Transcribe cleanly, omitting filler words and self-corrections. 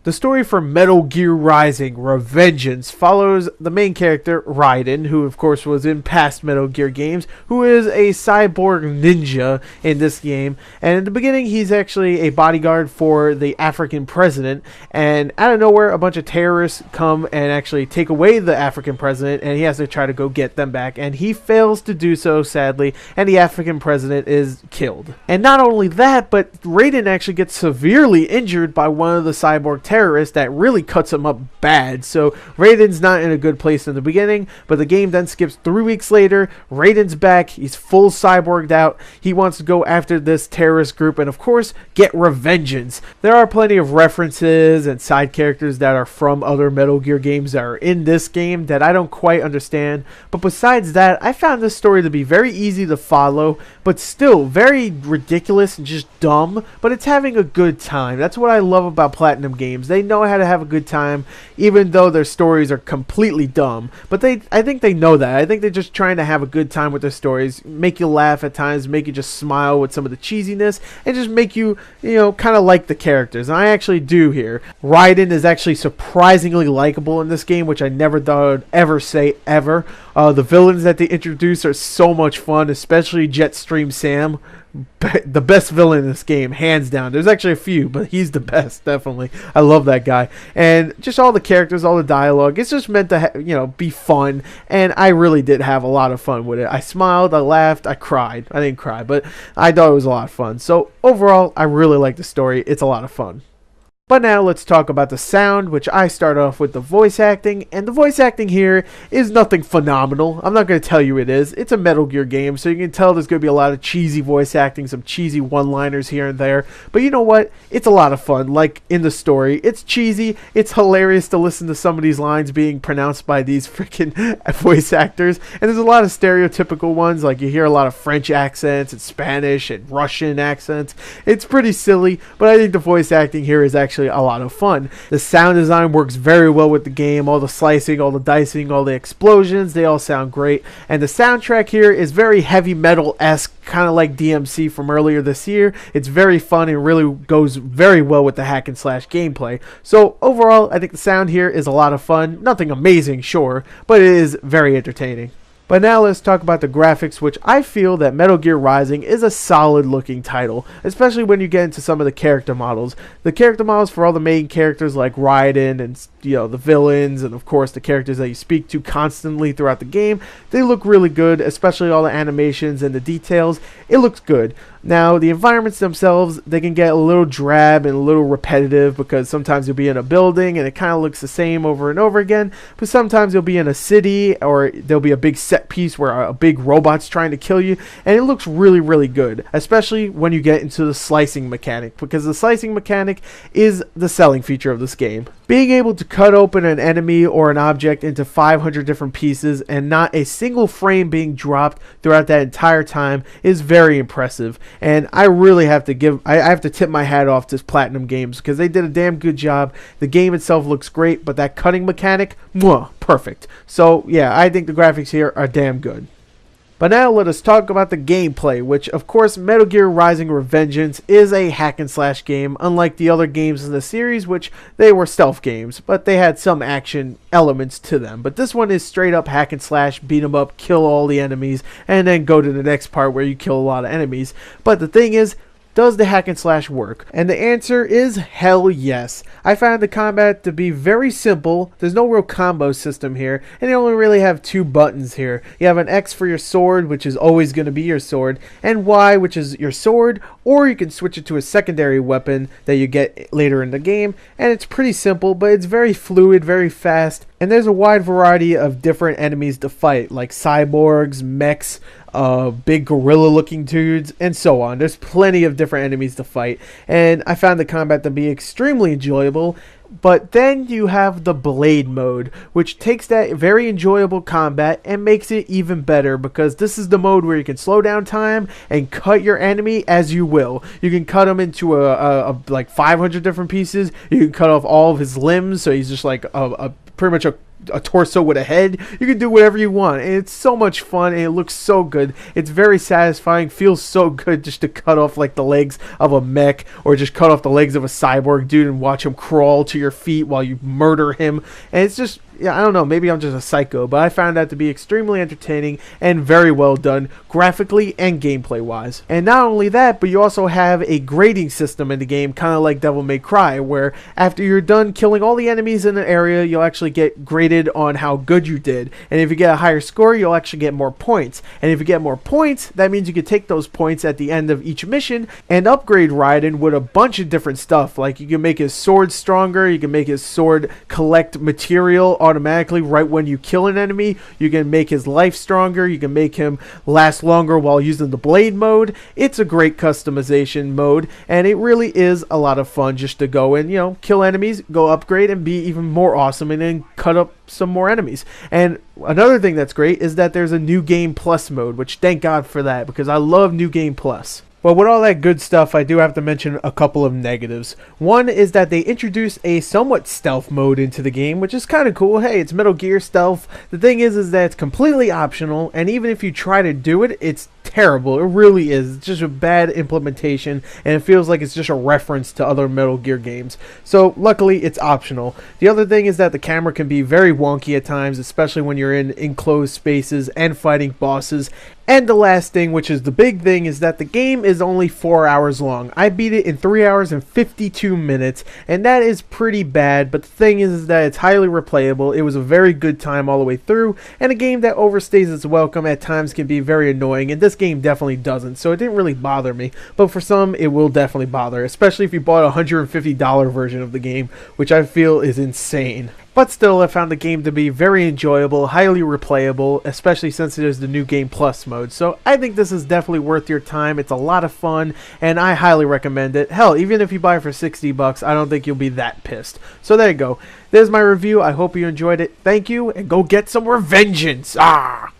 The story for Metal Gear Rising: Revengeance follows the main character, Raiden, who of course was in past Metal Gear games, who is a cyborg ninja in this game. And in the beginning, he's actually a bodyguard for the African president. And out of nowhere, a bunch of terrorists come and actually take away the African president, and he has to try to go get them back. And he fails to do so, sadly, and the African president is killed. And not only that, but Raiden actually gets severely injured by one of the cyborg terrorists that really cuts him up bad. So Raiden's not in a good place in the beginning, but the game then skips 3 weeks later. Raiden's back. He's full cyborged out. He wants to go after this terrorist group and of course get Revengeance. There are plenty of references and side characters that are from other Metal Gear games that are in this game that I don't quite understand. But besides that, I found this story to be very easy to follow, but still very ridiculous and just dumb, but it's having a good time. That's what I love about Platinum games. They know how to have a good time, even though their stories are completely dumb. But I think they know that. I think they're just trying to have a good time with their stories, make you laugh at times, make you just smile with some of the cheesiness, and just make you, kind of like the characters. And I actually do here. Raiden is actually surprisingly likable in this game, which I never thought I'd ever say ever. The villains that they introduce are so much fun, especially Jetstream Sam. The best villain in this game, hands down. There's actually a few, but he's the best, definitely. I love that guy. And just all the characters, all the dialogue, it's just meant to be fun, and I really did have a lot of fun with it. I smiled, I laughed, I cried. I didn't cry, but I thought it was a lot of fun. So overall, I really like the story. It's a lot of fun. But now let's talk about the sound, which I start off with the voice acting, and the voice acting here is nothing phenomenal. I'm not going to tell you it is. It's a Metal Gear game, so you can tell there's going to be a lot of cheesy voice acting, some cheesy one-liners here and there. But you know what? It's a lot of fun, like in the story. It's cheesy. It's hilarious to listen to some of these lines being pronounced by these freaking voice actors. And there's a lot of stereotypical ones, like you hear a lot of French accents and Spanish and Russian accents. It's pretty silly, but I think the voice acting here is actually a lot of fun. The sound design works very well with the game. All the slicing, all the dicing, all the explosions, they all sound great. And the soundtrack here is very heavy metal-esque, kind of like DMC from earlier this year. It's very fun and really goes very well with the hack and slash gameplay. So overall, I think the sound here is a lot of fun. Nothing amazing, sure, but it is very entertaining. But now let's talk about the graphics, which I feel that Metal Gear Rising is a solid looking title, especially when you get into some of the character models. The character models for all the main characters like Raiden and the villains and of course the characters that you speak to constantly throughout the game, they look really good, especially all the animations and the details. It looks good. Now, the environments themselves, they can get a little drab and a little repetitive because sometimes you'll be in a building and it kind of looks the same over and over again, but sometimes you'll be in a city or there'll be a big set piece where a big robot's trying to kill you, and it looks really, really good, especially when you get into the slicing mechanic, because the slicing mechanic is the selling feature of this game. Being able to cut open an enemy or an object into 500 different pieces and not a single frame being dropped throughout that entire time is very impressive. And I really have to I have to tip my hat off to Platinum Games because they did a damn good job. The game itself looks great, but that cutting mechanic, perfect. So yeah, I think the graphics here are damn good. But now let us talk about the gameplay, which of course Metal Gear Rising: Revengeance is a hack and slash game, unlike the other games in the series, which they were stealth games, but they had some action elements to them. But this one is straight up hack and slash, beat 'em up, kill all the enemies, and then go to the next part where you kill a lot of enemies. But the thing is, does the hack and slash work? And the answer is hell yes. I found the combat to be very simple. There's no real combo system here, and you only really have two buttons here. You have an X for your sword, which is always going to be your sword, and Y, which is your sword, or you can switch it to a secondary weapon that you get later in the game, and it's pretty simple, but it's very fluid, very fast, and there's a wide variety of different enemies to fight, like cyborgs, mechs, big gorilla looking dudes, and so on. There's plenty of different enemies to fight, and I found the combat to be extremely enjoyable. But then you have the blade mode, which takes that very enjoyable combat and makes it even better, because this is the mode where you can slow down time and cut your enemy as you will. You can cut him into like 500 different pieces. You can cut off all of his limbs, so he's just like pretty much a a torso with a head. You can do whatever you want, and it's so much fun, and it looks so good. It's very satisfying, feels so good just to cut off like the legs of a mech, or just cut off the legs of a cyborg dude and watch him crawl to your feet while you murder him. And it's just, yeah, I don't know, maybe I'm just a psycho, but I found that to be extremely entertaining and very well done, graphically and gameplay wise. And not only that, but you also have a grading system in the game, kind of like Devil May Cry, where after you're done killing all the enemies in an area, you'll actually get graded on how good you did. And if you get a higher score, you'll actually get more points. And if you get more points, that means you can take those points at the end of each mission and upgrade Raiden with a bunch of different stuff. Like you can make his sword stronger, you can make his sword collect material automatically right when you kill an enemy, you can make his life stronger, you can make him last longer while using the blade mode. It's a great customization mode, and it really is a lot of fun just to go and, you know, kill enemies, go upgrade, and be even more awesome, and then cut up some more enemies. And another thing that's great is that there's a New Game Plus mode, which thank God for that, because I love New Game Plus. Well, with all that good stuff, I do have to mention a couple of negatives. One is that they introduced a somewhat stealth mode into the game, which is kind of cool. Hey, it's Metal Gear stealth. The thing is that it's completely optional, and even if you try to do it, it's terrible. It really is. It's just a bad implementation, and it feels like it's just a reference to other Metal Gear games. So luckily it's optional. The other thing is that the camera can be very wonky at times, especially when you're in enclosed spaces and fighting bosses. And the last thing, which is the big thing, is that the game is only 4 hours long. I beat it in 3 hours and 52 minutes, and that is pretty bad, but the thing is that it's highly replayable. It was a very good time all the way through, and a game that overstays its welcome at times can be very annoying, and this game definitely doesn't, so it didn't really bother me. But for some, it will definitely bother, especially if you bought a $150 version of the game, which I feel is insane. But still, I found the game to be very enjoyable, highly replayable, especially since it is the New Game Plus mode. So I think this is definitely worth your time. It's a lot of fun, and I highly recommend it. Hell, even if you buy it for $60, I don't think you'll be that pissed. So there you go. There's my review. I hope you enjoyed it. Thank you, and go get some Revengeance. Ah!